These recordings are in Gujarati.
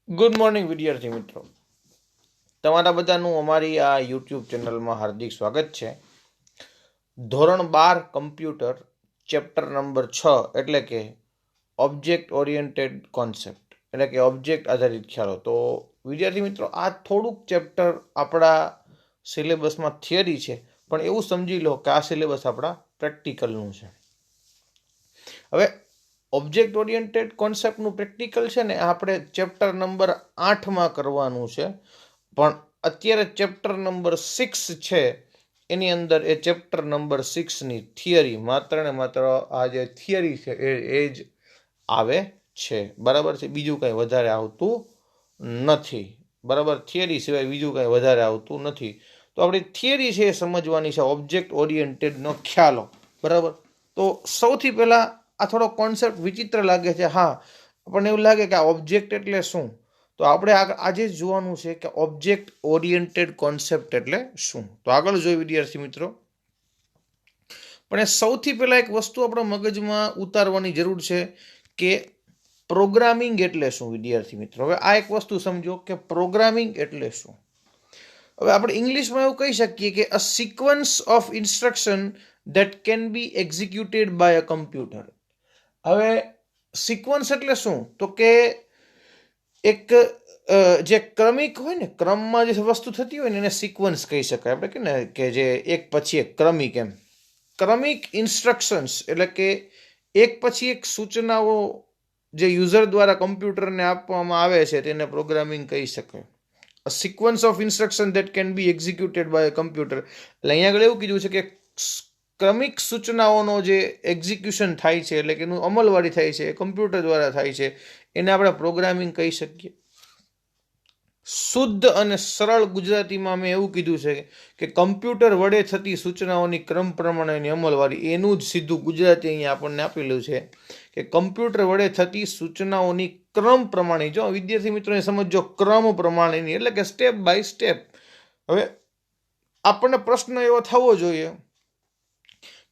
ગુડ મોર્નિંગ વિદ્યાર્થી મિત્રો, તમારા બધાનું અમારી આ યુટ્યુબ ચેનલમાં હાર્દિક સ્વાગત છે. ધોરણ 12 કમ્પ્યુટર ચેપ્ટર નંબર 6 એટલે કે ઓબ્જેક્ટ ઓરિએન્ટેડ કોન્સેપ્ટ એટલે કે ઓબ્જેક્ટ આધારિત ખ્યાલો. તો વિદ્યાર્થી મિત્રો, આ થોડુંક ચેપ્ટર આપણા સિલેબસમાં થિયરી છે, પણ એવું સમજી લો કે આ સિલેબસ આપણા પ્રેક્ટિકલનું છે. હવે ઓબ્જેક્ટ ઓરિએન્ટેડ કોન્સેપ્ટનું પ્રેક્ટિકલ છે ને આપણે ચેપ્ટર નંબર 8માં કરવાનું છે, પણ અત્યારે ચેપ્ટર નંબર 6 છે એની અંદર એ ચેપ્ટર નંબર 6ની થિયરી માત્ર ને માત્ર આ જે થિયરી છે એ જ આવે છે. બરાબર છે, બીજું કંઈ વધારે આવતું નથી. બરાબર, થિયરી સિવાય બીજું કંઈ વધારે આવતું નથી. તો આપણી થિયરી છે એ સમજવાની છે, ઓબ્જેક્ટ ઓરિએન્ટેડનો ખ્યાલો. બરાબર, તો સૌથી પહેલાં આ થોડો કોન્સેપ્ટ વિચિત્ર લાગે છે. હા, આપણને એવું લાગે કે આ ઓબ્જેક્ટ એટલે શું, તો આપણે આજે જ જોવાનું છે કે ઓબ્જેક્ટ ઓરિએન્ટેડ કોન્સેપ્ટ એટલે શું. તો આગળ જોઈએ વિદ્યાર્થી મિત્રો, પણ એ સૌથી પહેલાં એક વસ્તુ આપણા મગજમાં ઉતારવાની જરૂર છે કે પ્રોગ્રામિંગ એટલે શું. વિદ્યાર્થી મિત્રો, હવે આ એક વસ્તુ સમજો કે પ્રોગ્રામિંગ એટલે શું. હવે આપણે ઇંગ્લિશમાં એવું કહી શકીએ કે a sequence of instruction that can be executed by a computer. હવે સિક્વન્સ એટલે શું, તો કે એક જે ક્રમિક હોય ને, ક્રમમાં જે વસ્તુ થતી હોય ને એને સિક્વન્સ કહી શકાય. આપણે કે ને કે જે એક પછી એક ક્રમિક, એમ ક્રમિક ઇન્સ્ટ્રક્શન્સ એટલે કે એક પછી એક સૂચનાઓ જે યુઝર દ્વારા કમ્પ્યુટરને આપવામાં આવે છે તેને પ્રોગ્રામિંગ કહી શકાય. A sequence of instruction that can be executed by a computer. એટલે અહીંયા આગળ એવું કીધું છે કે ક્રમિક સૂચનાઓનો જે એક્ઝિક્યુશન થાય છે એટલે કે એનું અમલવારી થાય છે એ કમ્પ્યુટર દ્વારા થાય છે, એને આપણે પ્રોગ્રામિંગ કહી શકીએ. શુદ્ધ અને સરળ ગુજરાતીમાં મેં એવું કીધું છે કે કમ્પ્યુટર વડે થતી સૂચનાઓની ક્રમ પ્રમાણેની અમલવારી. એનું જ સીધું ગુજરાતી અહીંયા આપણને આપેલું છે કે કમ્પ્યુટર વડે થતી સૂચનાઓની ક્રમ પ્રમાણે. જો વિદ્યાર્થી મિત્રોને સમજો, ક્રમ પ્રમાણેની એટલે કે સ્ટેપ બાય સ્ટેપ. હવે આપણને પ્રશ્ન એવો થવો જોઈએ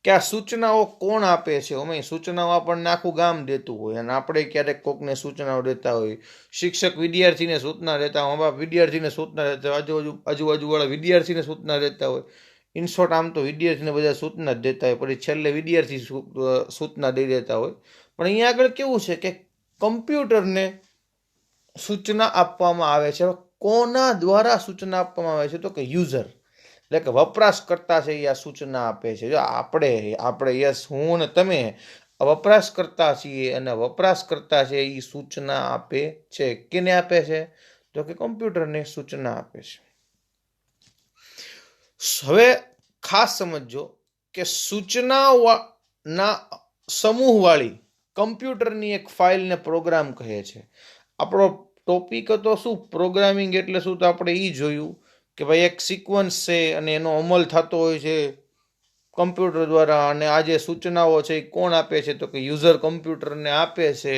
કે આ સૂચનાઓ કોણ આપે છે. અમે સૂચનાઓ આપણને આખું ગામ દેતું હોય અને આપણે ક્યારેક કોકને સૂચનાઓ દેતા હોય. શિક્ષક વિદ્યાર્થીને સૂચના દેતા હોય, મા બાપ વિદ્યાર્થીને સૂચના દેતા હોય, આજુબાજુવાળા વિદ્યાર્થીને સૂચના દેતા હોય. ઇન શોર્ટ, આમ તો વિદ્યાર્થીને બધા સૂચના જ દેતા હોય, પછી છેલ્લે વિદ્યાર્થી સૂચના દઈ દેતા હોય. પણ અહીંયા આગળ કેવું છે કે કમ્પ્યુટરને સૂચના આપવામાં આવે છે. કોના દ્વારા સૂચના આપવામાં આવે છે, તો કે યુઝર એટલે કે વપરાશકર્તા છે એ આ સૂચના આપે છે. જો આપણે યસ, હું ને તમે વપરાશકર્તા છીએ અને વપરાશકર્તા છે એ સૂચના આપે છે. કેને આપે છે, તો કે કમ્પ્યુટરને સૂચના આપે છે. હવે ખાસ સમજો કે સૂચનાઓના સમૂહવાળી કમ્પ્યુટરની એક ફાઇલને પ્રોગ્રામ કહે છે. આપણો ટોપિક હતો શું, પ્રોગ્રામિંગ એટલે શું, તો આપણે એ જોયું કે ભાઈ એક સિક્વન્સ છે અને એનો અમલ થતો હોય છે કમ્પ્યુટર દ્વારા, અને આ જે સૂચનાઓ છે એ કોણ આપે છે, તો કે યુઝર કમ્પ્યુટરને આપે છે.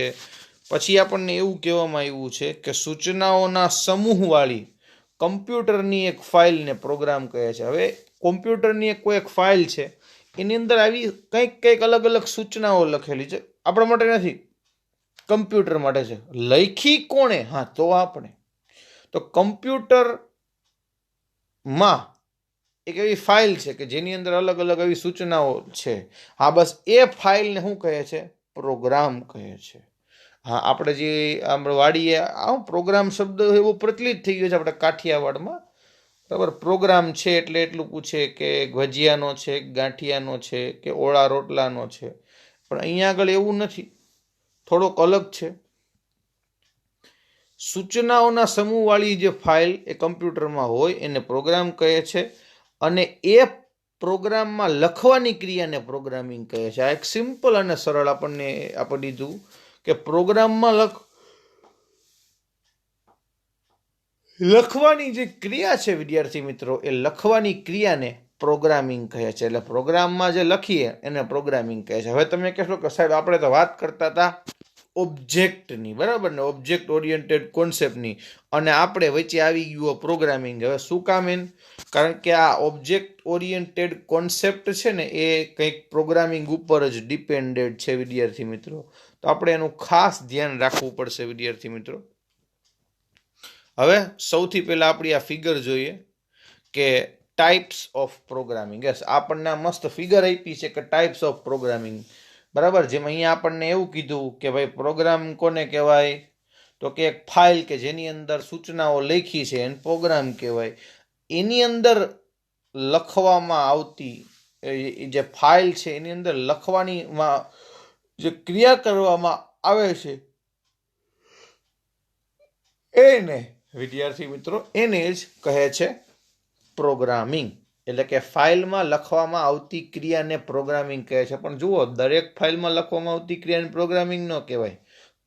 પછી આપણને એવું કહેવામાં આવ્યું છે કે સૂચનાઓના સમૂહવાળી કમ્પ્યુટરની એક ફાઇલને પ્રોગ્રામ કહે છે. હવે કોમ્પ્યુટરની કોઈ એક ફાઇલ છે, એની અંદર આવી કંઈક અલગ અલગ સૂચનાઓ લખેલી છે. આપણા માટે નથી, કમ્પ્યુટર માટે છે. લખી કોણે, હા તો આપણે. તો કમ્પ્યુટરમાં એક એવી ફાઇલ છે કે જેની અંદર અલગ અલગ એવી સૂચનાઓ છે. હા, બસ એ ફાઇલને શું કહે છે, પ્રોગ્રામ કહે છે. હા, આપણે જે વાડીએ પ્રોગ્રામ શબ્દ એવો પ્રચલિત થઈ ગયો છે આપણે કાઠિયાવાડમાં. બરાબર, પ્રોગ્રામ છે એટલે એટલું પૂછે કે ભજીયાનો છે, ગાંઠિયાનો છે કે ઓળા રોટલાનો છે. પણ અહીંયા આગળ એવું નથી, થોડોક અલગ છે. સૂચનાઓના સમૂહવાળી જે ફાઇલ એ કમ્પ્યુટરમાં હોય એને પ્રોગ્રામ કહે છે, અને એ પ્રોગ્રામમાં લખવાની ક્રિયાને પ્રોગ્રામિંગ કહે છે. આ એક સિમ્પલ અને સરળ આપણને આપી દીધું કે પ્રોગ્રામમાં લખવાની જે ક્રિયા છે વિદ્યાર્થી મિત્રો, એ લખવાની ક્રિયાને પ્રોગ્રામિંગ કહે છે. એટલે પ્રોગ્રામમાં જે લખીએ એને પ્રોગ્રામિંગ કહે છે. હવે તમે કહેશો કે સાહેબ આપણે તો વાત કરતા હતા ઓબ્જેક્ટની, બરાબર ને, ઓબ્જેક્ટ ઓરિએન્ટેડ કોન્સેપ્ટની, અને આપણે વચ્ચે આવી ગયું પ્રોગ્રામિંગ. હવે શું કામ એમ, કારણ કે આ ઓબ્જેક્ટ ઓરિએન્ટેડ કોન્સેપ્ટ છે ને એ કંઈક પ્રોગ્રામિંગ ઉપર જ ડિપેન્ડેડ છે વિદ્યાર્થી મિત્રો. તો આપણે એનું ખાસ ધ્યાન રાખવું પડશે વિદ્યાર્થી મિત્રો. હવે સૌથી પહેલાં આપણી આ ફિગર જોઈએ કે ટાઈપ્સ ઓફ પ્રોગ્રામિંગ. યસ, આપણને આ મસ્ત ફિગર આપી છે કે ટાઈપ્સ ઓફ પ્રોગ્રામિંગ, બરાબર. જેમ અહીંયા આપણને એવું કીધું કે ભાઈ પ્રોગ્રામ કોને કહેવાય, તો કે એક ફાઇલ કે જેની અંદર સૂચનાઓ લખી છે એને પ્રોગ્રામ કહેવાય. એની અંદર લખવામાં આવતી જે ફાઇલ છે એની અંદર લખવાની જે ક્રિયા કરવામાં આવે છે એને, વિદ્યાર્થી મિત્રો, એને જ કહે છે પ્રોગ્રામિંગ. એટલે કે ફાઇલમાં લખવામાં આવતી ક્રિયાને પ્રોગ્રામિંગ કહે છે. પણ જુઓ, દરેક ફાઇલમાં લખવામાં આવતી ક્રિયાને પ્રોગ્રામિંગ ન કહેવાય.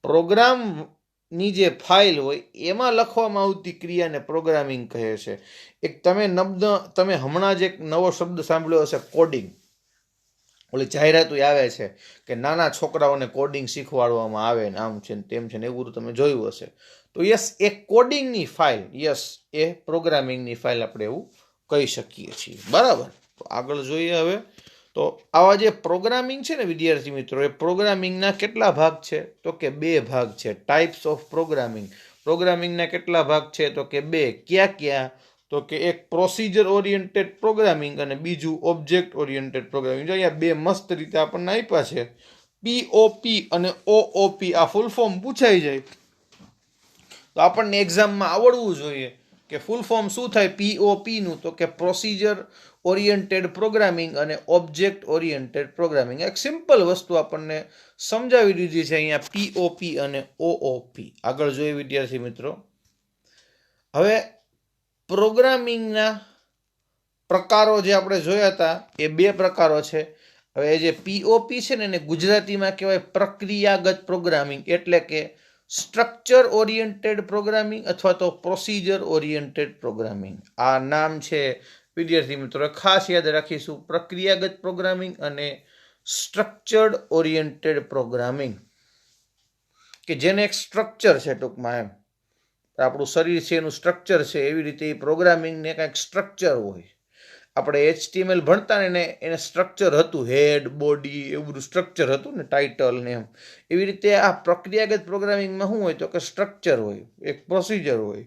પ્રોગ્રામની જે ફાઇલ હોય એમાં લખવામાં આવતી ક્રિયાને પ્રોગ્રામિંગ કહે છે. એક તમે હમણાં જ એક નવો શબ્દ સાંભળ્યો હશે, કોડિંગ. ઓલી જાહેરાતો આવે છે કે નાના છોકરાઓને કોડિંગ શીખવાડવામાં આવે ને આમ છે ને તેમ છે ને, એવું તમે જોયું હશે. તો યસ, એ કોડિંગની ફાઇલ, યસ, એ પ્રોગ્રામિંગની ફાઇલ આપણે એવું કહી શકીએ છીએ, બરાબર. તો આગળ જોઈએ હવે. તો આવા જે પ્રોગ્રામિંગ છે ને વિદ્યાર્થી મિત્રો, એ પ્રોગ્રામિંગના કેટલા ભાગ છે, તો કે 2 ભાગ છે. Types of programming. પ્રોગ્રામિંગના કેટલા ભાગ છે, તો કે 2. ક્યાં? તો કે એક પ્રોસિજર ઓરિએન્ટેડ પ્રોગ્રામિંગ અને બીજું ઓબ્જેક્ટ ઓરિએન્ટેડ પ્રોગ્રામિંગ. જો અહીંયા 2 મસ્ત રીતે આપણને આપ્યા છે, POP અને OOP. આ ફૂલ ફોર્મ પૂછાઈ જાય તો આપણને એક્ઝામમાં આવડવું જોઈએ કે ફૂલ ફોર્મ શું થાય POP નું, તો કે પ્રોસિજર ઓરિએન્ટેડ પ્રોગ્રામિંગ અને ઓબ્જેક્ટ ઓરિએન્ટેડ પ્રોગ્રામિંગ. એક સિમ્પલ વસ્તુ આપણને સમજાવી દીધી છે અહીંયા, POP અને OOP. આગળ જોઈએ વિદ્યાર્થી મિત્રો. હવે પ્રોગ્રામિંગના પ્રકારો જે આપણે જોયા હતા એ 2 પ્રકારો છે. હવે જે POP છે ને એને ગુજરાતીમાં કહેવાય પ્રક્રિયાગત પ્રોગ્રામિંગ, એટલે કે સ્ટ્રક્ચર ઓરિએન્ટેડ પ્રોગ્રામિંગ અથવા તો પ્રોસિજર ઓરિએન્ટેડ પ્રોગ્રામિંગ. આ નામ છે વિદ્યાર્થી મિત્રો, ખાસ યાદ રાખીશું, પ્રક્રિયાગત પ્રોગ્રામિંગ અને સ્ટ્રક્ચર્ડ ઓરિએન્ટેડ પ્રોગ્રામિંગ, કે જેને એક સ્ટ્રક્ચર છે ટૂંકમાં. એમ આપણું શરીર છે એનું સ્ટ્રક્ચર છે, એવી રીતે પ્રોગ્રામિંગને કંઈક સ્ટ્રક્ચર હોય. આપણે HTML ભણતા ને એને સ્ટ્રક્ચર હતું, હેડ, બોડી, એવું બધું સ્ટ્રક્ચર હતું ને, ટાઇટલ ને એમ. એવી રીતે આ પ્રક્રિયાગત પ્રોગ્રામિંગમાં શું હોય, તો કે સ્ટ્રક્ચર હોય, એક પ્રોસિજર હોય.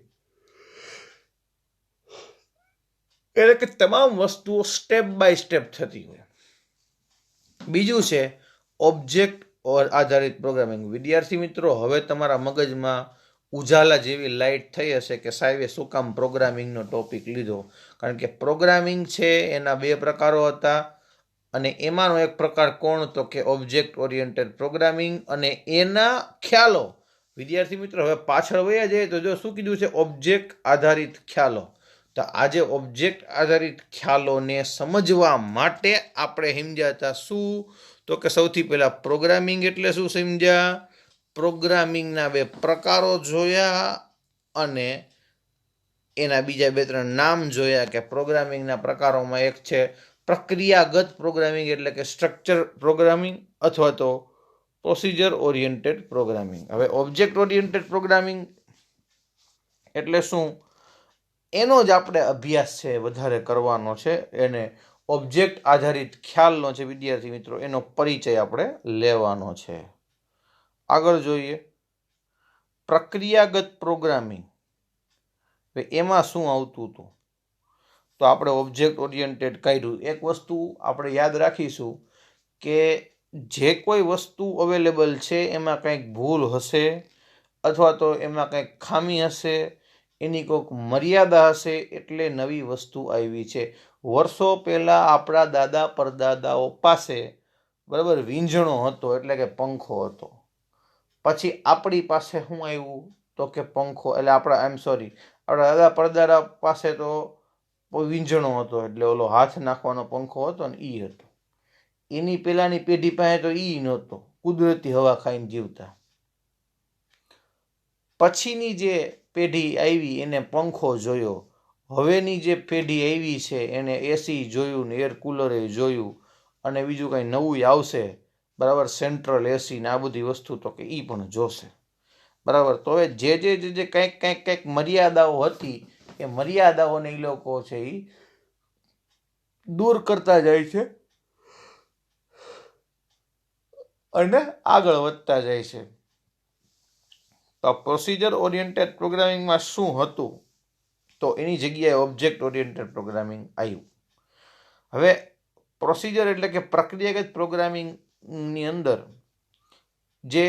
એટલે કે તમામ વસ્તુઓ સ્ટેપ બાય સ્ટેપ થતી હોય. બીજું છે ઓબ્જેક્ટ આધારિત પ્રોગ્રામિંગ. વિદ્યાર્થી મિત્રો, હવે તમારા મગજમાં ઉજાલા જેવી લાઇટ થઈ હશે કે સાહેબે શું કામ પ્રોગ્રામિંગનો ટોપિક લીધો. કારણ કે પ્રોગ્રામિંગ છે એના 2 પ્રકારો હતા, અને એમાંનો એક પ્રકાર કોણ, તો કે ઓબ્જેક્ટ ઓરિએન્ટેડ પ્રોગ્રામિંગ. અને એના ખ્યાલો વિદ્યાર્થી મિત્રો હવે પાછળ વયા જાય તો જો શું કીધું છે, ઓબ્જેક્ટ આધારિત ખ્યાલો. તો આજે ઓબ્જેક્ટ આધારિત ખ્યાલોને સમજવા માટે આપણે સમજ્યા હતા શું, તો કે સૌથી પહેલા પ્રોગ્રામિંગ એટલે શું સમજ્યા, પ્રોગ્રામિંગના 2 પ્રકારો જોયા, અને એના બીજા 2-3 નામ જોયા. કે પ્રોગ્રામિંગના પ્રકારોમાં એક છે પ્રક્રિયાગત પ્રોગ્રામિંગ, એટલે કે સ્ટ્રક્ચર પ્રોગ્રામિંગ, અથવા તો પ્રોસિજર ઓરિએન્ટેડ પ્રોગ્રામિંગ. હવે ઓબ્જેક્ટ ઓરિએન્ટેડ પ્રોગ્રામિંગ એટલે શું, એનો જ આપણે અભ્યાસ છે વધારે કરવાનો છે. એને ઓબ્જેક્ટ આધારિત ખ્યાલનો છે વિદ્યાર્થી મિત્રો, એનો પરિચય આપણે લેવાનો છે. આગળ જોઈએ પ્રક્રિયાગત પ્રોગ્રામિંગ. એમાં શું આવતું હતું, તો આપણે ઓબ્જેક્ટ ઓરિએન્ટેડ કાઢ્યું. એક વસ્તુ આપણે યાદ રાખીશું કે જે કોઈ વસ્તુ અવેલેબલ છે એમાં કંઈક ભૂલ હશે, અથવા તો એમાં કંઈક ખામી હશે, એની કોઈક મર્યાદા હશે, એટલે નવી વસ્તુ આવી છે. વર્ષો પહેલાં આપણા દાદા પરદાદાઓ પાસે, બરાબર, વીંઝણો હતો, એટલે કે પંખો હતો. પછી આપણી પાસે શું આવ્યું, તો કે પંખો, એટલે આપણા આપણા દાદા પરદાદા પાસે તો વીંઝણો હતો, એટલે ઓલો હાથ નાખવાનો પંખો હતો ને એ હતો. એની પહેલાંની પેઢી પાસે તો એ નહોતો, કુદરતી હવા ખાઈને જીવતા. પછીની જે પેઢી આવી એને પંખો જોયો. હવેની જે પેઢી આવી છે એને AC જોયું ને એર કુલરે જોયું, અને બીજું કંઈ નવું આવશે, બરાબર, સેન્ટ્રલ AC ને આ બધી વસ્તુ તો કે એ પણ જોશે, બરાબર. તો હવે જે કંઈક મર્યાદાઓ હતી એ મર્યાદાઓને એ લોકો છે એ દૂર કરતા જાય છે અને આગળ વધતા જાય છે. તો પ્રોસિજર ઓરિએન્ટેડ પ્રોગ્રામિંગમાં શું હતું, તો એની જગ્યાએ ઓબ્જેક્ટ ઓરિએન્ટેડ પ્રોગ્રામિંગ આવ્યું. હવે પ્રોસિજર એટલે કે પ્રક્રિયાગત પ્રોગ્રામિંગની અંદર જે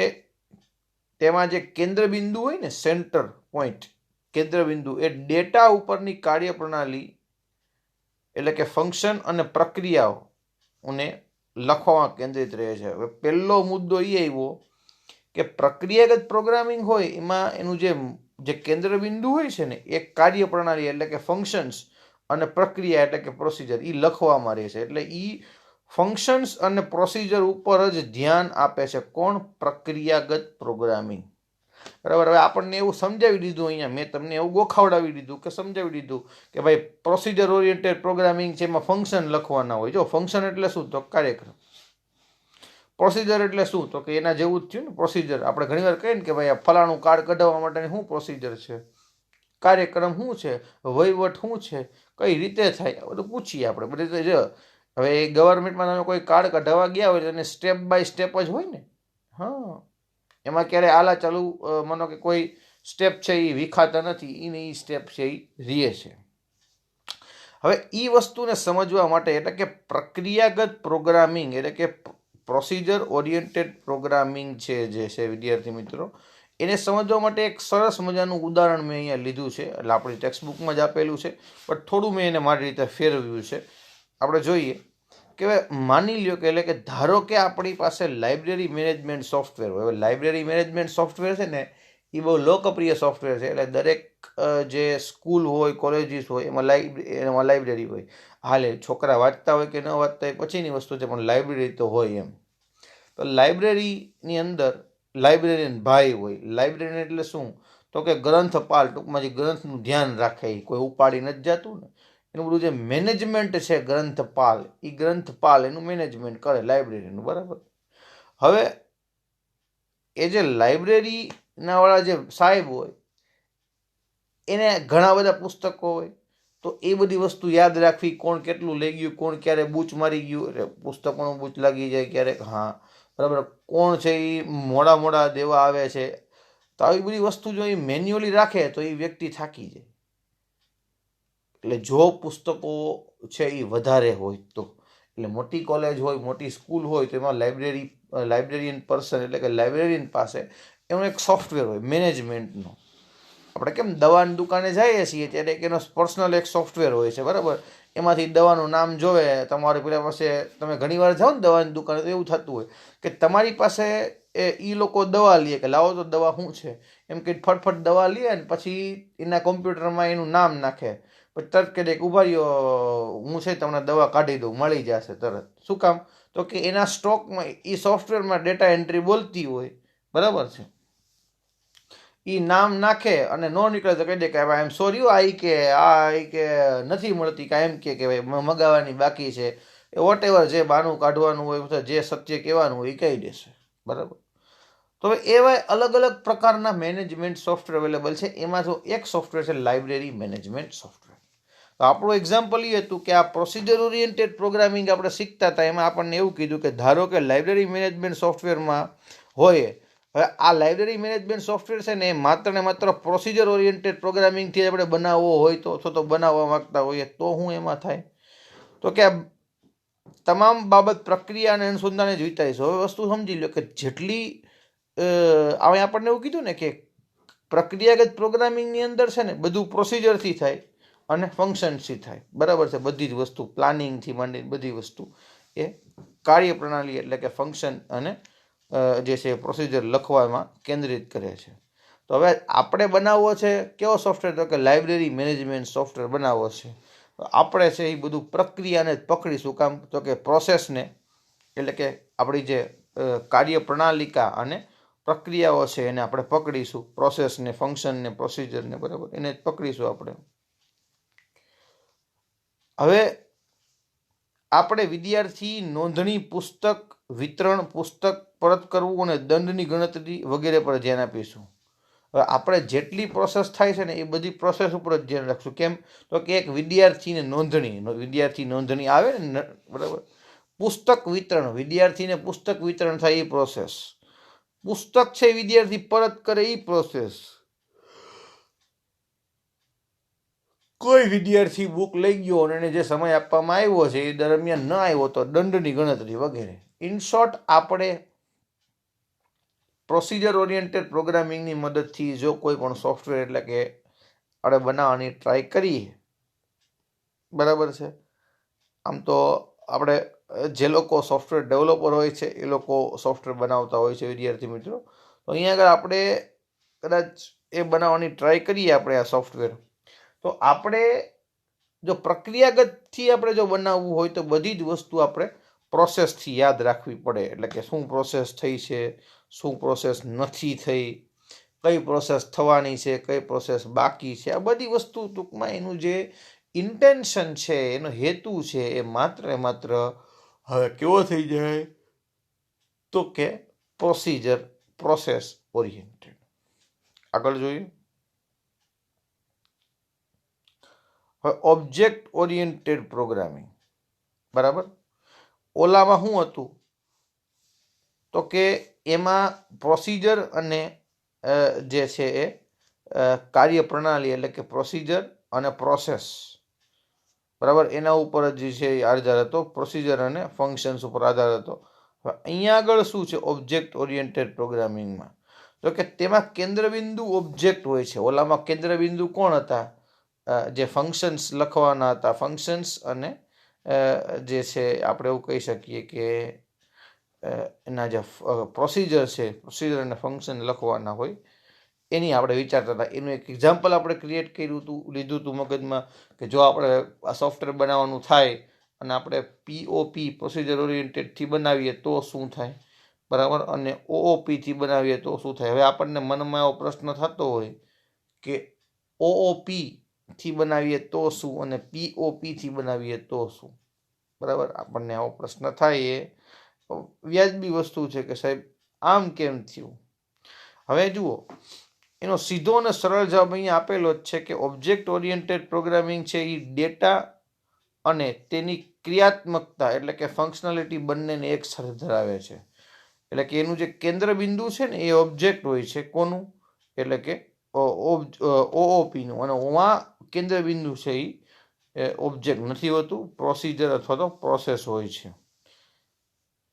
તેમાં જે કેન્દ્ર બિંદુ હોય ને, સેન્ટર પોઈન્ટ, કેન્દ્ર બિંદુ, એ ડેટા ઉપરની કાર્યપ્રણાલી એટલે કે ફંક્શન અને પ્રક્રિયાઓને લખવામાં કેન્દ્રિત રહે છે. હવે પહેલો મુદ્દો એ આવ્યો કે પ્રક્રિયાગત પ્રોગ્રામિંગ હોય એમાં એનું જે કેન્દ્ર બિંદુ હોય છે ને, એ કાર્યપ્રણાલી એટલે કે ફંક્શન્સ અને પ્રક્રિયા એટલે કે પ્રોસિજર એ લખવામાં રહે છે. એટલે એ ફંક્શન્સ અને પ્રોસિજર ઉપર જ ધ્યાન આપે છે. કોણ? પ્રક્રિયાગત પ્રોગ્રામિંગ. બરાબર. હવે આપણને એવું સમજાવી દીધું, અહીંયા મેં તમને એવું ગોખાવડાવી દીધું કે સમજાવી દીધું કે ભાઈ પ્રોસિજર ઓરિએન્ટેડ પ્રોગ્રામિંગ છે, એમાં ફંક્શન લખવાના હોય. જો ફંક્શન એટલે શું, તો કાર્યક્રમ. પ્રોસિજર એટલે શું, તો કે એના જેવું જ થયું ને પ્રોસિજર. આપણે ઘણીવાર કહીએ ને કે ભાઈ આ ફલાણું કાર્ડ કઢાવવા માટેની શું પ્રોસિજર છે, કાર્યક્રમ શું છે, વહીવટ શું છે, કઈ રીતે થાય, આ બધું પૂછીએ આપણે. બધી રીતે જો હવે ગવર્મેન્ટમાં તમે કોઈ કાર્ડ કઢાવવા ગયા હોય તો એને સ્ટેપ બાય સ્ટેપ જ હોય ને. હા, એમાં ક્યારે આલા ચાલુ માનો કે કોઈ સ્ટેપ છે એ વિખાતા નથી, એને એ સ્ટેપ છે એ રીએ છે. હવે એ વસ્તુને સમજવા માટે એટલે કે પ્રક્રિયાગત પ્રોગ્રામિંગ એટલે કે પ્રોસિજર ઓરિએન્ટેડ પ્રોગ્રામિંગ છે જે છે વિદ્યાર્થી મિત્રો, એને સમજવા માટે એક સરસ મજાનું ઉદાહરણ મેં અહીંયા લીધું છે. એટલે આપણી ટેક્સ્ટબુકમાં જ આપેલું છે, પણ થોડું મેં એને મારી રીતે ફેરવ્યું છે. આપણે જોઈએ કે માની લ્યો કે એટલે કે ધારો કે આપણી પાસે લાઇબ્રેરી મેનેજમેન્ટ સોફ્ટવેર હોય. હવે લાઇબ્રેરી મેનેજમેન્ટ સોફ્ટવેર છે ને એ બહુ લોકપ્રિય સોફ્ટવેર છે. એટલે દરેક જે સ્કૂલ હોય, કોલેજીસ હોય, એમાં લાઇબ્રેરી હોય. હાલે છોકરા વાંચતા હોય કે ન વાંચતા હોય પછીની વસ્તુ છે, પણ લાઇબ્રેરી તો હોય એમ. તો લાઇબ્રેરીની અંદર લાઇબ્રેરિયન ભાઈ હોય. લાઇબ્રેરિયન એટલે શું, તો કે ગ્રંથપાલ, ટૂંકમાં જે ગ્રંથનું ધ્યાન રાખે, કોઈ ઉપાડી નથી જતું ને, એનું બધું જે મેનેજમેન્ટ છે ગ્રંથપાલ, એ ગ્રંથપાલ એનું મેનેજમેન્ટ કરે લાઇબ્રેરીનું. બરાબર. હવે એ જે લાઇબ્રેરીના વાળા જે સાહેબ હોય એને ઘણા બધા પુસ્તકો હોય, તો એ બધી વસ્તુ યાદ રાખવી, કોણ કેટલું લઈ ગયું, કોણ ક્યારે બૂચ મારી ગયું, એટલે પુસ્તકોનું બૂચ લાગી જાય ક્યારેક. હા, બરાબર. કોણ છે એ મોડા દેવા આવે છે, તો આવી બધી વસ્તુ જો એ મેન્યુઅલી રાખે તો એ વ્યક્તિ થાકી જાય. એટલે જો પુસ્તકો છે એ વધારે હોય તો, એટલે મોટી કોલેજ હોય, મોટી સ્કૂલ હોય, તો એમાં લાઇબ્રેરિયન પર્સન એટલે કે લાઇબ્રેરિયન પાસે એનો એક સોફ્ટવેર હોય મેનેજમેન્ટનો. આપણે કેમ દવાની દુકાને જઈએ છીએ ત્યારે એનો પર્સનલ એક સોફ્ટવેર હોય છે. બરાબર. એમાંથી દવાનું નામ જોવે તમારે પેલા પાસે, તમે ઘણી વાર જાઓ ને દવાની દુકાને તો એવું થતું હોય કે તમારી પાસે એ લોકો દવા લે કે લાવો તો દવા શું છે એમ કે ફટફટ દવા લે ને પછી એના કોમ્પ્યુટરમાં એનું નામ નાખે, પછી તરત કે ઉભા રહ્યો હું છે તમને દવા કાઢી દઉં, મળી જશે તરત. શું કામ, તો કે એના સ્ટોકમાં એ સોફ્ટવેરમાં ડેટા એન્ટ્રી બોલતી હોય. બરાબર છે. એ નામ નાખે અને ન નીકળે તો કહી દે કે આઈ એમ સોરી, આ કે નથી મળતી, કાંઈ એમ કે ભાઈ મગાવવાની બાકી છે, એ વોટ એવર જે બાનું કાઢવાનું હોય, જે સત્ય કહેવાનું હોય એ કહી દેશે. બરાબર. તો હવે એવા અલગ અલગ પ્રકારના મેનેજમેન્ટ સોફ્ટવેર અવેલેબલ છે. એમાં જો એક સોફ્ટવેર છે લાઇબ્રેરી મેનેજમેન્ટ સોફ્ટવેર. તો આપણું એક્ઝામ્પલ એ હતું કે આ પ્રોસિજર ઓરિએન્ટેડ પ્રોગ્રામિંગ આપણે શીખતા હતા, એમાં આપણને એવું કીધું કે ધારો કે લાઇબ્રેરી મેનેજમેન્ટ સોફ્ટવેરમાં હોય. હવે આ લાઇબ્રેરી મેનેજમેન્ટ સોફ્ટવેર છે ને એ માત્ર ને માત્ર પ્રોસિજર ઓરિએન્ટેડ પ્રોગ્રામિંગથી આપણે બનાવવો હોય તો, અથવા તો બનાવવા માંગતા હોઈએ તો શું એમાં થાય, તો કે આ તમામ બાબત પ્રક્રિયા અને અનુસંધાને જ વિતારીશું. હવે વસ્તુ સમજી લો કે જેટલી હવે આપણને એવું કીધું ને કે પ્રક્રિયાગત પ્રોગ્રામિંગની અંદર છે ને બધું પ્રોસિજરથી થાય અને ફંક્શન્સથી થાય. બરાબર છે. બધી જ વસ્તુ પ્લાનિંગથી માંડીને બધી વસ્તુ એ કાર્યપ્રણાલી એટલે કે ફંક્શન અને જે છે પ્રોસિજર લખવામાં કેન્દ્રિત કરે છે. તો હવે આપણે બનાવવો છે કેવો સોફ્ટવેર, તો કે લાઇબ્રેરી મેનેજમેન્ટ સોફ્ટવેર બનાવવો છે. તો આપણે છે એ બધું પ્રક્રિયાને જ પકડીશું. કામ, તો કે પ્રોસેસને એટલે કે આપણી જે કાર્યપ્રણાલિકા અને પ્રક્રિયાઓ છે એને આપણે પકડીશું. પ્રોસેસને, ફંક્શનને, પ્રોસિજરને, બરાબર, એને જ પકડીશું આપણે. હવે આપણે વિદ્યાર્થી નોંધણી, પુસ્તક વિતરણ, પુસ્તક પરત કરવું અને દંડની ગણતરી વગેરે પર ધ્યાન આપીશું. હવે આપણે જેટલી પ્રોસેસ થાય છે ને એ બધી પ્રોસેસ ઉપર જ ધ્યાન રાખશું. કેમ, તો કે એક વિદ્યાર્થી નોંધણી આવે ને, બરાબર, પુસ્તક વિતરણ, વિદ્યાર્થીને પુસ્તક વિતરણ થાય એ પ્રોસેસ, પુસ્તક છે વિદ્યાર્થી પરત કરે એ પ્રોસેસ. કોઈ વિદ્યાર્થી બુક લઈ ગયો અને એને જે સમય આપવામાં આવ્યો છે એ દરમિયાન ન આવ્યો તો દંડની ગણતરી વગેરે. ઇન શોર્ટ, આપણે પ્રોસિજર ઓરિએન્ટેડ પ્રોગ્રામિંગની મદદથી જો કોઈ પણ સોફ્ટવેર એટલે કે આપણે બનાવવાની ટ્રાય કરીએ, બરાબર છે. આમ તો આપણે જે લોકો સોફ્ટવેર ડેવલપર હોય છે એ લોકો સોફ્ટવેર બનાવતા હોય છે વિદ્યાર્થી મિત્રો. તો અહીંયા આગળ આપણે કદાચ એ બનાવવાની ટ્રાય કરીએ આપણે આ સોફ્ટવેર, તો આપણે જો પ્રક્રિયાગતથી આપણે જો બનાવવું હોય તો બધી જ વસ્તુ આપણે પ્રોસેસથી યાદ રાખવી પડે. એટલે કે શું પ્રોસેસ થઈ છે, શું પ્રોસેસ નથી થઈ, કઈ પ્રોસેસ થવાની છે, કઈ પ્રોસેસ બાકી છે. આ બધી વસ્તુ ટૂંકમાં એનું જે ઇન્ટેન્શન છે, એનો હેતુ છે, એ માત્ર હવે કેવો થઈ જાય તો કે પ્રોસેસ ઓરિએન્ટેડ. આગળ જોઈએ. હવે ઓબ્જેક્ટ ઓરિએન્ટેડ પ્રોગ્રામિંગ, બરાબર. ઓલામાં શું હતું તો કે એમાં પ્રોસિજર અને જે છે એ કાર્યપ્રણાલી એટલે કે પ્રોસિજર અને પ્રોસેસ, બરાબર, એના ઉપર જ છે આધાર હતો. પ્રોસિજર અને ફંક્શન્સ ઉપર આધાર હતો. અહીંયા આગળ શું છે ઓબ્જેક્ટ ઓરિએન્ટેડ પ્રોગ્રામિંગમાં, તો કે તેમાં કેન્દ્રબિંદુ ઓબ્જેક્ટ હોય છે. ઓલામાં કેન્દ્રબિંદુ કોણ હતા? જે ફંક્શન્સ લખવાના હતા, ફંક્શન્સ અને જે છે આપણે એવું કહી શકીએ કે એના જે પ્રોસિજર છે, પ્રોસિજર અને ફંક્શન લખવાના હોય એની આપણે વિચારતા હતા. એનું એક એક્ઝામ્પલ આપણે ક્રિએટ કર્યું હતું, લીધું હતું મગજમાં કે જો આપણે આ સોફ્ટવેર બનાવવાનું થાય અને આપણે POP પ્રોસિજર ઓરિએન્ટેડથી બનાવીએ તો શું થાય, બરાબર, અને OOPથી બનાવીએ તો શું થાય. હવે આપણને મનમાં એવો પ્રશ્ન થતો હોય કે OOPથી બનાવીએ તો શું અને POPથી બનાવીએ તો શું, બરાબર. આપણને આવો પ્રશ્ન થાય એ વ્યાજબી વસ્તુ છે કે સાહેબ આમ કેમ થયું. હવે જુઓ, એનો સીધો અને સરળ જવાબ અહીંયા આપેલો જ છે કે ઓબ્જેક્ટ ઓરિએન્ટેડ પ્રોગ્રામિંગ છે એ ડેટા અને તેની ક્રિયાત્મકતા એટલે કે ફંક્શનાલિટી બંનેને એક સાથે ધરાવે છે. એટલે કે એનું જે કેન્દ્રબિંદુ છે ને એ ઓબ્જેક્ટ હોય છે. કોનું? એટલે કે OOPનું. અને ઓમાં કેન્દ્રબિંદુ છે એ ઓબ્જેક્ટ નથી હોતું, પ્રોસિજર અથવા તો પ્રોસેસ હોય છે.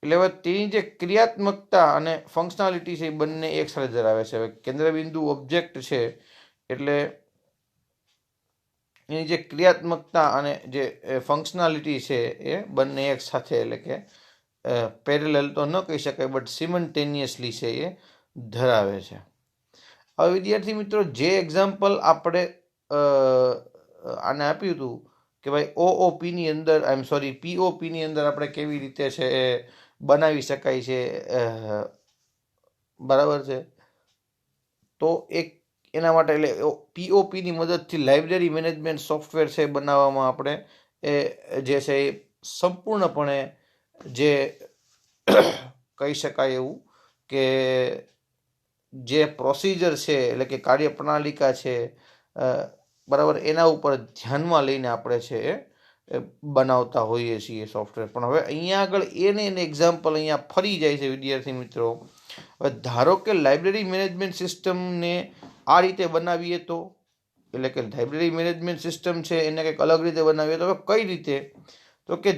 એટલે હવે તેની જે ક્રિયાત્મકતા અને ફંક્શનાલિટી છે એ બંને એક સાથે ધરાવે છે. હવે કેન્દ્રબિંદુ ઓબ્જેક્ટ છે એટલે એની જે ક્રિયાત્મકતા અને જે ફંક્શનાલિટી છે એ બંને એક સાથે, એટલે કે પેરેલલ તો ન કહી શકાય બટ સિમલ્ટેનિયસલી છે એ ધરાવે છે. હવે વિદ્યાર્થી મિત્રો, જે એક્ઝામ્પલ આપણે આને આપ્યું હતું કે ભાઈ OOPની અંદર POPની અંદર આપણે કેવી રીતે છે એ બનાવી શકાય છે, બરાબર છે. તો એક એના માટે એટલે POPની મદદથી લાઇબ્રેરી મેનેજમેન્ટ સોફ્ટવેર છે બનાવવામાં આપણે એ જે છે એ સંપૂર્ણપણે જે કહી શકાય એવું કે જે પ્રોસિજર છે એટલે કે કાર્યપ્રણાલિકા છે, બરાબર, એના ઉપર ધ્યાનમાં લઈને આપણે છે એ બનાવતા હોઈએ છીએ સોફ્ટવેર. પણ હવે અહીંયા આગળ એને એક્ઝામ્પલ અહીંયા ફરી જાય છે વિદ્યાર્થી મિત્રો. હવે ધારો કે લાઇબ્રેરી મેનેજમેન્ટ સિસ્ટમને આ રીતે બનાવીએ તો, એટલે કે લાઇબ્રેરી મેનેજમેન્ટ સિસ્ટમ છે એને કંઈક અલગ રીતે બનાવીએ તો કઈ રીતે? તો કે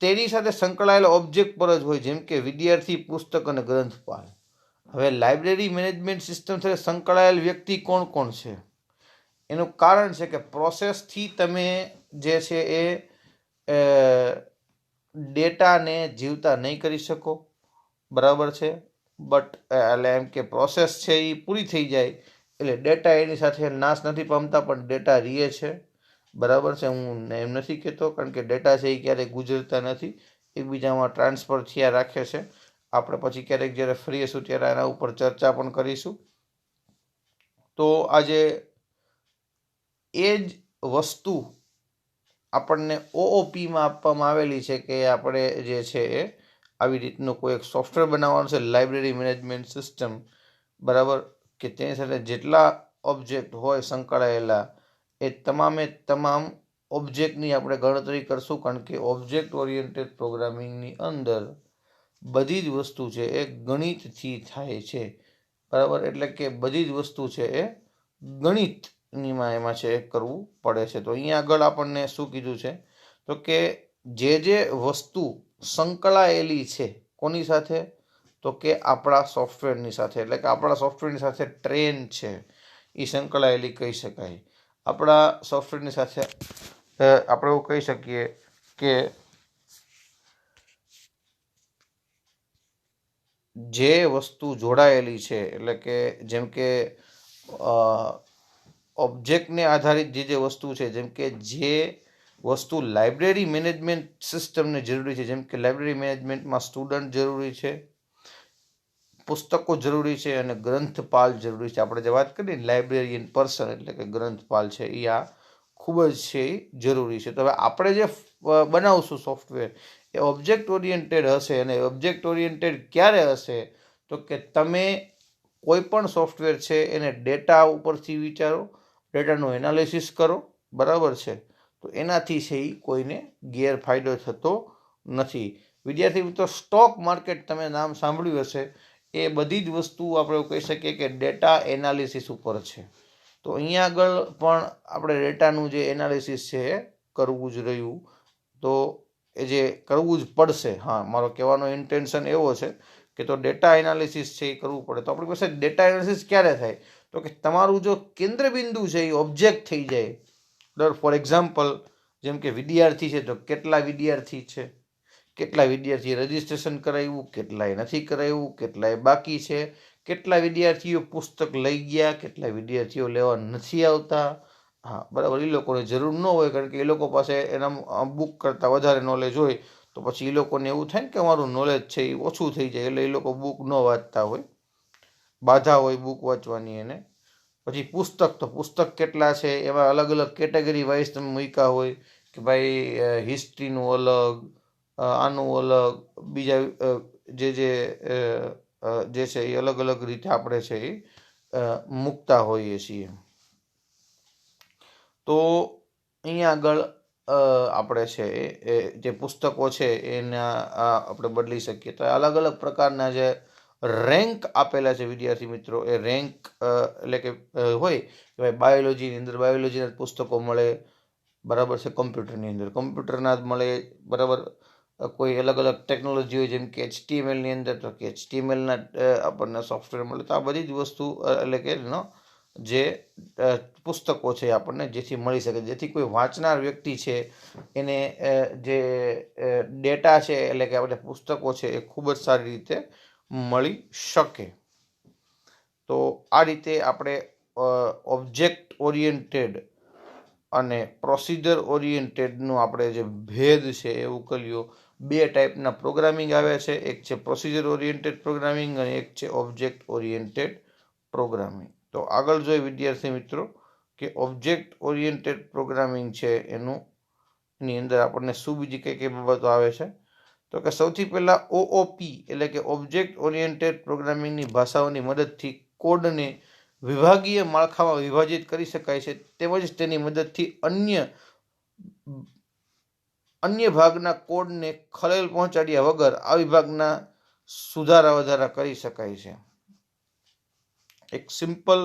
તેની સાથે સંકળાયેલા ઓબ્જેક્ટ પર જ હોય, જેમ કે વિદ્યાર્થી, પુસ્તક અને ગ્રંથપાલ. હવે લાઇબ્રેરી મેનેજમેન્ટ સિસ્ટમ સાથે સંકળાયેલ વ્યક્તિ કોણ કોણ છે? એનું કારણ છે કે પ્રોસેસથી તમે જે છે એ ડેટાને જીવતા નહીં કરી શકો, બરાબર છે. બટ એટલે એમ કે પ્રોસેસ છે એ પૂરી થઈ જાય એટલે ડેટા એની સાથે નાશ નથી પામતા પણ ડેટા રહે છે, બરાબર છે. હું એમ નથી કહેતો, કારણ કે ડેટા છે એ ક્યારેય ગુજરતા નથી, એકબીજામાં ટ્રાન્સફર થયા રાખે છે. આપણે પછી ક્યારેક જ્યારે ફ્રી હશું ત્યારે એના ઉપર ચર્ચા પણ કરીશું. તો આજે એ જ વસ્તુ આપણને OOPમાં આપવામાં આવેલી છે કે આપણે જે છે એ આવી રીતનું કોઈ એક સોફ્ટવેર બનાવવાનું છે, લાઇબ્રેરી મેનેજમેન્ટ સિસ્ટમ, બરાબર, કે તેની સાથે જેટલા ઓબ્જેક્ટ હોય સંકળાયેલા એ તમામે તમામ ઓબ્જેક્ટની આપણે ગણતરી કરશું. કારણ કે ઓબ્જેક્ટ ઓરિએન્ટેડ પ્રોગ્રામિંગની અંદર બધી જ વસ્તુ છે એ ગણિતથી થાય છે, બરાબર. એટલે કે બધી જ વસ્તુ છે એ ગણિતનીમાં એમાં છે એ કરવું પડે છે. તો અહીંયા આગળ આપણને શું કીધું છે, તો કે જે વસ્તુ સંકળાયેલી છે કોની સાથે, તો કે આપણા સોફ્ટવેરની સાથે, એટલે કે આપણા સોફ્ટવેરની સાથે ટ્રેન છે એ સંકળાયેલી કહી શકાય. આપણા સોફ્ટવેરની સાથે આપણે એવું કહી શકીએ કે જે વસ્તુ જોડાયેલી છે, એટલે કે જેમ કે ઓબ્જેક્ટને આધારિત જે વસ્તુ છે, જેમ કે જે વસ્તુ લાઇબ્રેરી મેનેજમેન્ટ સિસ્ટમને જરૂરી છે, જેમ કે લાઇબ્રેરી મેનેજમેન્ટમાં સ્ટુડન્ટ જરૂરી છે, પુસ્તકો જરૂરી છે અને ગ્રંથપાલ જરૂરી છે. આપણે જે વાત કરીએ લાઇબ્રેરિયન પર્સન એટલે કે ગ્રંથપાલ છે, એ આ ખૂબ જ છે એ જરૂરી છે. તો હવે આપણે જે બનાવશું સોફ્ટવેર એ ઓબ્જેક્ટ ઓરિએન્ટેડ હશે, અને ઓબ્જેક્ટ ઓરિએન્ટેડ ક્યારે હશે, તો કે તમે કોઈ પણ સોફ્ટવેર છે એને ડેટા ઉપરથી વિચારો, ડેટાનું એનાલિસિસ કરો, બરાબર છે. તો એનાથી છે એ કોઈને ગેરફાયદો થતો નથી. વિદ્યાર્થી મિત્રો, સ્ટોક માર્કેટ તમે નામ સાંભળ્યું હશે, એ બધી જ વસ્તુ આપણે કહી શકીએ કે ડેટા એનાલિસિસ ઉપર છે. તો અહીંયા આગળ પણ આપણે ડેટાનું જે એનાલિસિસ છે એ કરવું જ રહ્યું, તો એ જે કરવું જ પડશે. હા, મારો કહેવાનો ઇન્ટેન્શન એવો છે કે તો ડેટા એનાલિસિસ છે એ કરવું પડે. તો આપણી પાસે ડેટા એનાલિસિસ ક્યારે થાય, તો કે તમારું જો કેન્દ્ર બિંદુ છે એ ઓબ્જેક્ટ થઈ જાય. ફોર એક્ઝામ્પલ, જેમ કે વિદ્યાર્થી છે, તો કેટલા વિદ્યાર્થી છે, કેટલા વિદ્યાર્થીએ રજીસ્ટ્રેશન કરાવ્યું, કેટલાએ નથી કરાવ્યું, કેટલાએ બાકી છે, કેટલા વિદ્યાર્થીઓ પુસ્તક લઈ ગયા, કેટલા વિદ્યાર્થીઓ લેવા નથી આવતા. હા, બરાબર. એ લોકોને જરૂર ન હોય, કારણ કે એ લોકો પાસે એના બુક કરતાં વધારે નોલેજ હોય, તો પછી એ લોકોને એવું થાય ને કે અમારું નોલેજ છે એ ઓછું થઈ જાય, એટલે એ લોકો બુક ન વાંચતા હોય, બાધા હોય બુક વાંચવાની એને. પછી પુસ્તક, તો પુસ્તક કેટલા છે એમાં અલગ અલગ કેટેગરી વાઇઝ તમે મૂક્યા હોય કે ભાઈ હિસ્ટ્રીનું અલગ, આનું અલગ, બીજા જે છે એ અલગ અલગ રીતે આપણે છે એ મૂકતા હોઈએ છીએ. તો અહીંયા આગળ આપણે છે એ જે પુસ્તકો છે એના આપણે બદલી શકીએ. તો અલગ અલગ પ્રકારના જે રેન્ક આપેલા છે વિદ્યાર્થી મિત્રો, એ રેન્ક એટલે કે હોય કે ભાઈ બાયોલોજીની અંદર બાયોલોજીના પુસ્તકો મળે, બરાબર છે. કમ્પ્યુટરની અંદર કમ્પ્યુટરના જ મળે, બરાબર. કોઈ અલગ અલગ ટેકનોલોજી હોય, જેમ કે HTMLની અંદર, તો કે HTMLના આપણને સોફ્ટવેર મળે. તો આ બધી જ વસ્તુ એટલે કે જે પુસ્તકો છે આપણને જેથી મળી શકે, જેથી કોઈ વાંચનાર વ્યક્તિ છે એને જે ડેટા છે એટલે કે આપણે પુસ્તકો છે એ ખૂબ જ સારી રીતે મળી શકે. તો આ રીતે આપણે ઓબ્જેક્ટ ઓરિએન્ટેડ અને પ્રોસિજર ઓરિએન્ટેડનું આપણે જે ભેદ છે એ ઉકેલ્યો. બે ટાઈપના પ્રોગ્રામિંગ આવે છે, એક છે પ્રોસિજર ઓરિએન્ટેડ પ્રોગ્રામિંગ અને એક છે ઓબ્જેક્ટ ઓરિએન્ટેડ પ્રોગ્રામિંગ. તો આગળ જોઈએ વિદ્યાર્થી મિત્રો કે ઓબ્જેક્ટ ઓરિએન્ટેડ પ્રોગ્રામિંગ છે એની અંદર આપણને શું બીજી કઈ કઈ બાબતો આવે છે, તો કે સૌથી પહેલા OOP એટલે કે ઓબ્જેક્ટ ઓરિએન્ટેડ પ્રોગ્રામિંગની ભાષાઓની મદદથી કોડને વિભાગીય માળખામાં વિભાજિત કરી શકાય છે, તેમજ તેની મદદથી અન્ય ભાગના કોડને ખલેલ પહોંચાડ્યા વગર આ વિભાગના સુધારા વધારા કરી શકાય છે. એક સિમ્પલ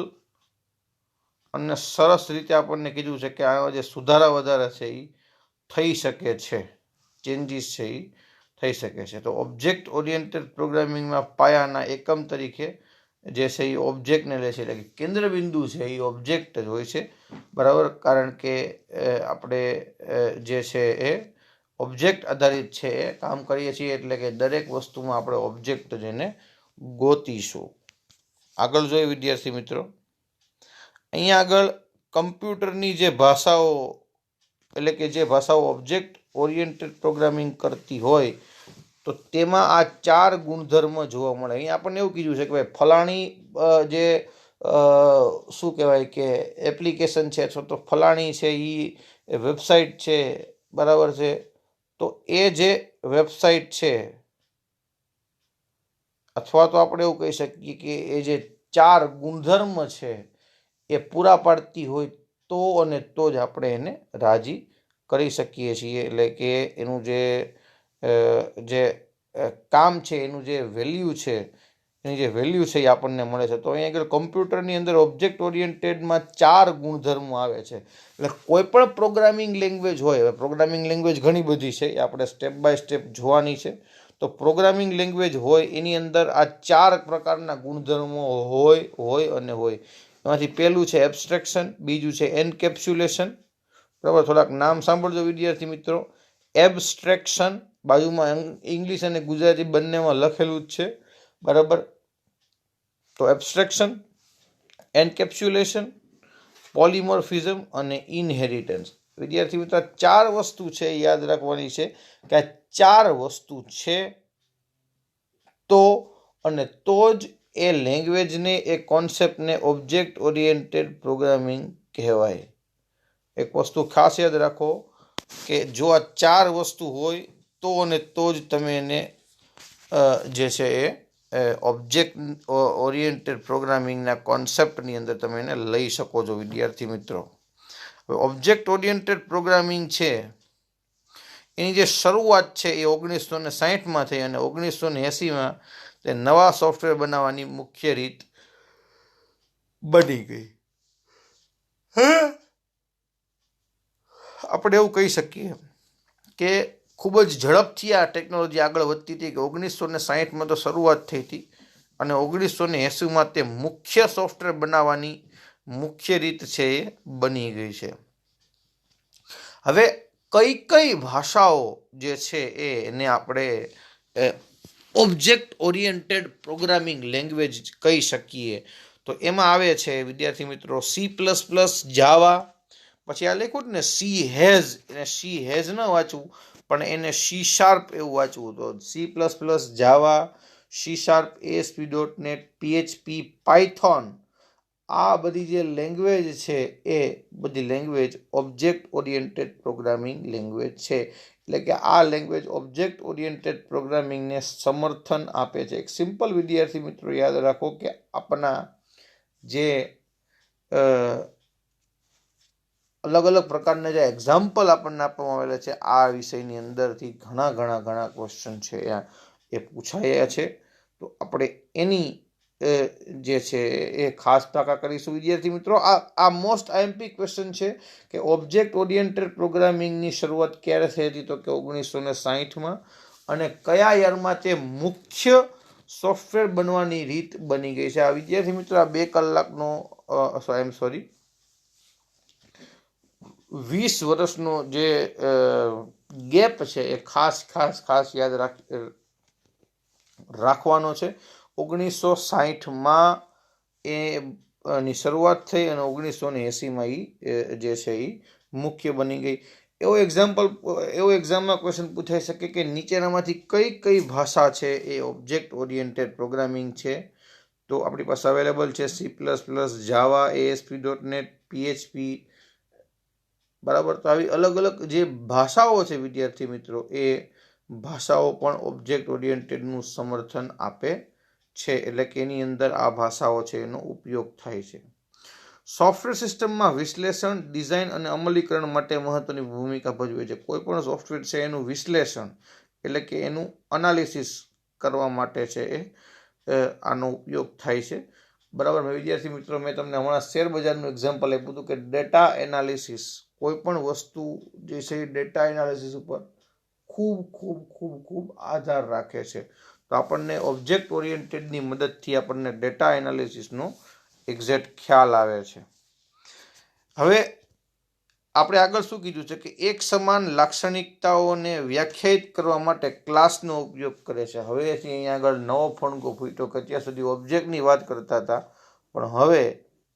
અને સરસ રીતે આપણને કીધું છે કે આ જે સુધારા વધારા છે એ થઈ શકે છે, ચેન્જીસ છે એ થઈ શકે છે. તો ઓબ્જેક્ટ ઓરિએન્ટેડ પ્રોગ્રામિંગમાં પાયાના એકમ તરીકે જે છે એ ઓબ્જેક્ટને લે છે, એટલે કે કેન્દ્ર બિંદુ છે એ ઓબ્જેક્ટ જ હોય છે, બરાબર. કારણ કે આપણે જે છે એ ઓબ્જેક્ટ આધારિત છે એ કામ કરીએ છીએ, એટલે કે દરેક વસ્તુમાં આપણે ઓબ્જેક્ટ જેને ગોતીશું. આગળ જોઈએ વિદ્યાર્થી મિત્રો, અહીંયા આગળ કમ્પ્યુટરની જે ભાષાઓ એટલે કે જે ભાષાઓ ઓબ્જેક્ટ ઓરિએન્ટેડ પ્રોગ્રામિંગ કરતી હોય, તો તેમાં આ 4 ગુણધર્મ જોવા મળે. અહીંયા આપણને એવું કીધું છે કે ભાઈ ફલાણી જે શું કહેવાય કે એપ્લિકેશન છે અથવા તો ફલાણી છે એ વેબસાઇટ છે, બરાબર છે. તો એ જે વેબસાઇટ છે, અથવા તો આપણે એવું કહી શકીએ કે એ જે 4 ગુણધર્મ છે એ પૂરા પાડતી હોય તો અને તો જ આપણે એને રાજી કરી શકીએ છીએ. એટલે કે એનું જે કામ છે એનું જે વેલ્યુ છે એની જે વેલ્યુ છે એ આપણને મળે છે. તો અહીંયા આગળ કમ્પ્યુટરની અંદર ઓબ્જેક્ટ ઓરિએન્ટેડમાં 4 ગુણધર્મો આવે છે. એટલે કોઈ પણ પ્રોગ્રામિંગ લેંગ્વેજ હોય, પ્રોગ્રામિંગ લેંગ્વેજ ઘણી બધી છે, એ આપણે સ્ટેપ બાય સ્ટેપ જોવાની છે. તો પ્રોગ્રામિંગ લેંગ્વેજ હોય એની અંદર આ 4 પ્રકારના ગુણધર્મો હોય. એમાંથી પહેલું છે એબ્સ્ટ્રેક્શન, બીજું છે એન્કેપ્સ્યુલેશન. બરાબર, થોડાક નામ સાંભળજો વિદ્યાર્થી મિત્રો. એબ્સ્ટ્રેક્શન બાજુમાં ઇંગ્લિશ અને ગુજરાતી બંનેમાં લખેલું જ છે. બરાબર, તો એબ્સ્ટ્રેક્શન, એન્કેપ્સ્યુલેશન, પોલિમોર્ફિઝમ અને ઇનહેરિટન્સ. વિદ્યાર્થી મિત્રો 4 વસ્તુ છે યાદ રાખવાની છે કે આ 4 વસ્તુ છે તો જ એ લેંગ્વેજને, એ કોન્સેપ્ટને ઓબ્જેક્ટ ઓરિએન્ટેડ પ્રોગ્રામિંગ કહેવાય. એક વસ્તુ ખાસ યાદ રાખો કે જો આ 4 વસ્તુ હોય તો જ તમે એને જે છે એ ઓબ્જેક્ટ ઓરિએન્ટેડ પ્રોગ્રામિંગના કોન્સેપ્ટની અંદર તમે એને લઈ શકો છો વિદ્યાર્થી મિત્રો. હવે ઓબ્જેક્ટ ઓરિએન્ટેડ પ્રોગ્રામિંગ છે એની જે શરૂઆત છે એ 1960માં થઈ અને 1980માં તે નવા સોફ્ટવેર બનાવવાની મુખ્ય રીત બની ગઈ. આપણે એવું કહી શકીએ કે ખૂબ જ ઝડપથી આ ટેકનોલોજી આગળ વધતી હતી કે 1960માં તો શરૂઆત થઈ હતી અને 1980માં તે મુખ્ય સોફ્ટવેર બનાવવાની મુખ્ય રીત છે એ બની ગઈ છે. હવે કઈ ભાષાઓ જે છે એને આપણે ઓબ્જેક્ટ ઓરિએન્ટેડ પ્રોગ્રામિંગ લેંગ્વેજ કહી શકીએ? તો એમાં આવે છે વિદ્યાર્થી મિત્રો C++, જાવા, પછી આ લખ્યું ને C#, એને C# ન વાંચવું પણ એને C# એવું વાંચવું. તો C++, જાવા, C#, ASP.NET, PHP, પાયથોન, આ બધી જે લેંગ્વેજ છે એ બધી language object oriented programming language છે. એટલે કે આ લેંગ્વેજ ઓબ્જેક્ટ ઓરિએન્ટેડ પ્રોગ્રામિંગને સમર્થન આપે છે. એક સિમ્પલ વિદ્યાર્થી મિત્રો યાદ રાખો કે આપણા જે અલગ અલગ પ્રકારના જે એક્ઝામ્પલ આપણને આપવામાં આવેલા છે આ વિષયની અંદરથી ઘણા ક્વેશ્ચન છે એ પૂછાયા છે. તો આપણે એની જે છે એ ખાસ ટકા કરીશું વિદ્યાર્થી મિત્રો. આ મોસ્ટ આઈએમપી ક્વેશ્ચન છે કે ઓબ્જેક્ટ ઓરિએન્ટેડ પ્રોગ્રામિંગની શરૂઆત ક્યારે થઈ હતી? તો કે 1960માં. અને કયા યરમાં તે મુખ્ય સોફ્ટવેર બનવાની રીત બની ગઈ છે? આ વિદ્યાર્થી મિત્રો આ 2 કલાકનો 20 વર્ષનો જે ગેપ છે એ ખાસ યાદ રાખવાનો છે. 1960માં એની શરૂઆત થઈ અને 1980માં જે છે એ મુખ્ય બની ગઈ. એવો એક્ઝામમાં ક્વેશ્ચન પૂછાઈ શકે કે નીચેનામાંથી કઈ ભાષા છે એ ઓબ્જેક્ટ ઓરિએન્ટેડ પ્રોગ્રામિંગ છે? તો આપણી પાસે અવેલેબલ છે C++, જાવા, ASP.NET, PHP. બરાબર, તો આવી અલગ અલગ જે ભાષાઓ છે વિદ્યાર્થી મિત્રો એ ભાષાઓ પણ ઓબ્જેક્ટ ઓરિએન્ટેડનું સમર્થન આપે છે. એટલે કે એની અંદર આ ભાષાઓ છે એનો ઉપયોગ થાય છે. સોફ્ટવેર સિસ્ટમમાં વિશ્લેષણ, ડિઝાઇન અને અમલીકરણ માટે મહત્વની ભૂમિકા ભજવે છે. કોઈ પણ સોફ્ટવેર છે એનું વિશ્લેષણ એટલે કે એનું એનાલિસિસ કરવા માટે છે એ આનો ઉપયોગ થાય છે. બરાબર વિદ્યાર્થી મિત્રો, મેં તમને હમણાં શેર બજારનું એક્ઝામ્પલ આપ્યું હતું કે ડેટા એનાલિસિસ, કોઈ પણ વસ્તુ જે છે એ ડેટા એનાલિસિસ ઉપર ખૂબ આધાર રાખે છે. તો આપણને ઓબ્જેક્ટ ઓરિએન્ટેડની મદદથી આપણને ડેટા એનાલિસિસનો એક્ઝેક્ટ ખ્યાલ આવે છે. હવે આપણે આગળ શું કીધું છે કે એક સમાન લાક્ષણિકતાઓને વ્યાખ્યાયિત કરવા માટે ક્લાસનો ઉપયોગ કરે છે. હવે અહીંયા આગળ નવો ફણગો ફૂટ્યો કે અત્યાર સુધી ઓબ્જેક્ટની વાત કરતા હતા પણ હવે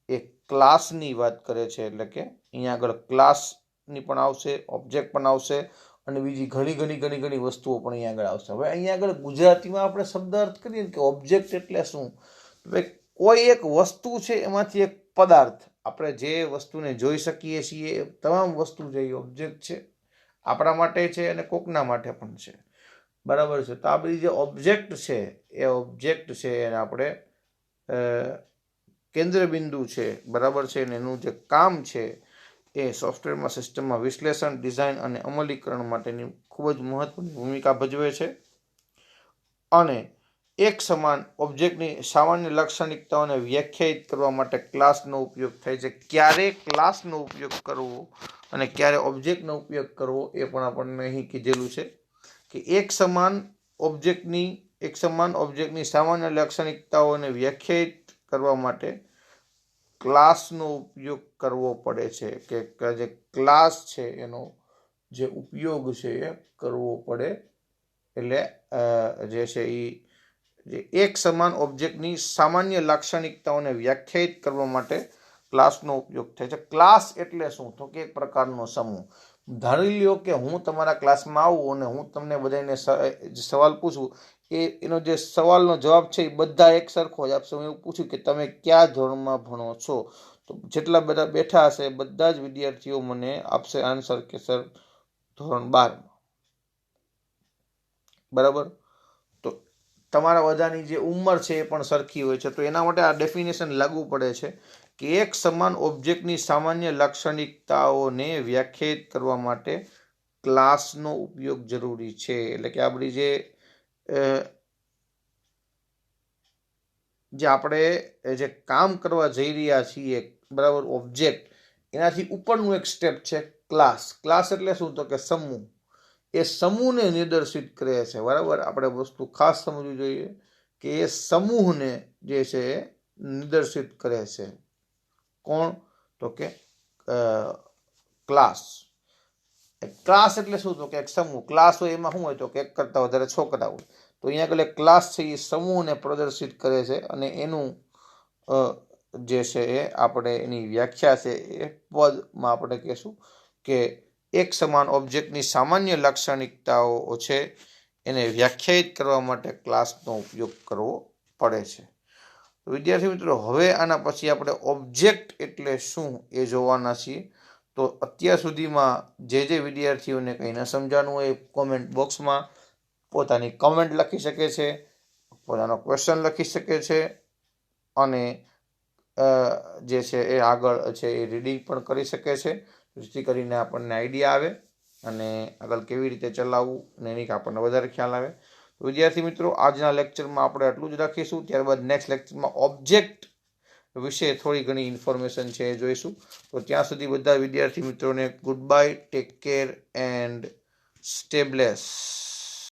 એ ક્લાસની વાત કરે છે. એટલે કે અહીંયા આગળ ક્લાસની પણ આવશે, ઓબ્જેક્ટ પણ આવશે અને બીજી ઘણી વસ્તુઓ પણ અહીંયા આગળ આવશે. હવે અહીંયા આગળ ગુજરાતીમાં આપણે શબ્દ અર્થ કરીએ કે ઓબ્જેક્ટ એટલે શું? કોઈ એક વસ્તુ છે એમાંથી એક પદાર્થ, આપણે જે વસ્તુને જોઈ શકીએ છીએ એ તમામ વસ્તુ છે એ ઓબ્જેક્ટ છે. આપણા માટે છે અને કોકના માટે પણ છે. બરાબર છે. તો આ બધી જે ઓબ્જેક્ટ છે એ ઓબ્જેક્ટ છે એને આપણે કેન્દ્ર બિંદુ છે. બરાબર છે. અને એનું જે કામ છે એ સોફ્ટવેરમાં સિસ્ટમમાં વિશ્લેષણ, ડિઝાઇન અને અમલીકરણ માટેની ખૂબ જ મહત્વની ભૂમિકા ભજવે છે. અને એક સમાન ઓબ્જેક્ટની સામાન્ય લાક્ષણિકતાઓને વ્યાખ્યાયિત કરવા માટે ક્લાસનો ઉપયોગ થાય છે. ક્યારે ક્લાસનો ઉપયોગ કરવો અને ક્યારે ઓબ્જેક્ટનો ઉપયોગ કરવો એ પણ આપણને અહીં કીધેલું છે કે એક સમાન ઓબ્જેક્ટની સામાન્ય લાક્ષણિકતાઓને વ્યાખ્યાયિત કરવા માટે ક્લાસનો ઉપયોગ કરવો પડે છે કે જે ક્લાસ છે એનો જે ઉપયોગ છે એ કરવો પડે. એટલે જે છે એ એક સમાન ઓબ્જેક્ટની સામાન્ય લાક્ષણિકતાઓને વ્યાખ્યાયિત કરવા માટે ક્લાસનો ઉપયોગ થાય છે. ક્લાસ એટલે શું? તો કે એક પ્રકારનો સમૂહ. ધારી લ્યો કે હું તમારા ક્લાસમાં આવું અને હું તમને બધાને સવાલ પૂછું, એનો જે સવાલનો જવાબ છે એ બધા એક સરખો જ આપશે. હું એવું પૂછું કે તમે કયા ધોરણમાં ભણો છો, તો જેટલા બધા બેઠા હશે બધા જ વિદ્યાર્થીઓ મને આપશે આન્સર કે સર ધોરણ 12. બરાબર? તો તમારા બધાની જે ઉંમર છે એ પણ સરખી હોય છે. તો એના માટે આ ડેફિનેશન લાગુ પડે છે કે એક સમાન ઓબ્જેક્ટની સામાન્ય લાક્ષણિકતાઓને વ્યાખ્યાયિત કરવા માટે ક્લાસનો ઉપયોગ જરૂરી છે. એટલે કે આપણી જે આપણે જે કામ કરવા જઈ રહ્યા છીએ, બરાબર, ઓબ્જેક્ટ, એનાથી ઉપરનું એક સ્ટેપ છે ક્લાસ. ક્લાસ એટલે શું? તો કે સમૂહ. એ સમૂહને નિર્દેશિત કરે છે. બરાબર, આપણે વસ્તુ ખાસ સમજવી જોઈએ કે એ સમૂહને જે છે એ નિર્દેશિત કરે છે. કોણ? તો કે ક્લાસ. ક્લાસ એટલે શું? તો કે એક સમૂહ. ક્લાસ હોય એમાં શું હોય? તો કે એક કરતા વધારે છોકરા હોય. તો અહીંયા આગળ ક્લાસ છે એ સમૂહને પ્રદર્શિત કરે છે અને એનું જે છે એ આપણે એની વ્યાખ્યા છે એ પદમાં આપણે કહેશું કે એક સમાન ઓબ્જેક્ટની સામાન્ય લાક્ષણિકતાઓ છે એને વ્યાખ્યાયિત કરવા માટે ક્લાસનો ઉપયોગ કરવો પડે છે. વિદ્યાર્થી મિત્રો, હવે આના પછી આપણે ઓબ્જેક્ટ એટલે શું એ જોવાના છીએ. તો અત્યાર સુધીમાં જે વિદ્યાર્થીઓને કંઈ ન સમજાણું હોય કોમેન્ટ બોક્સમાં પોતાની કમેન્ટ લખી શકે છે, પોતાનો ક્વેશ્ચન લખી શકે છે અને જે છે એ આગળ છે એ રીડિંગ પણ કરી શકે છે, જેથી કરીને આપણને આઈડિયા આવે અને આગળ કેવી રીતે ચલાવવું અને એની આપણને વધારે ખ્યાલ આવે. તો વિદ્યાર્થી મિત્રો, આજના લેક્ચરમાં આપણે આટલું જ રાખીશું. ત્યારબાદ નેક્સ્ટ લેક્ચરમાં ઓબ્જેક્ટ વિશે થોડી ઘણી ઇન્ફોર્મેશન છે એ જોઈશું. તો ત્યાં સુધી બધા વિદ્યાર્થી મિત્રોને good bye, take care and stay bless.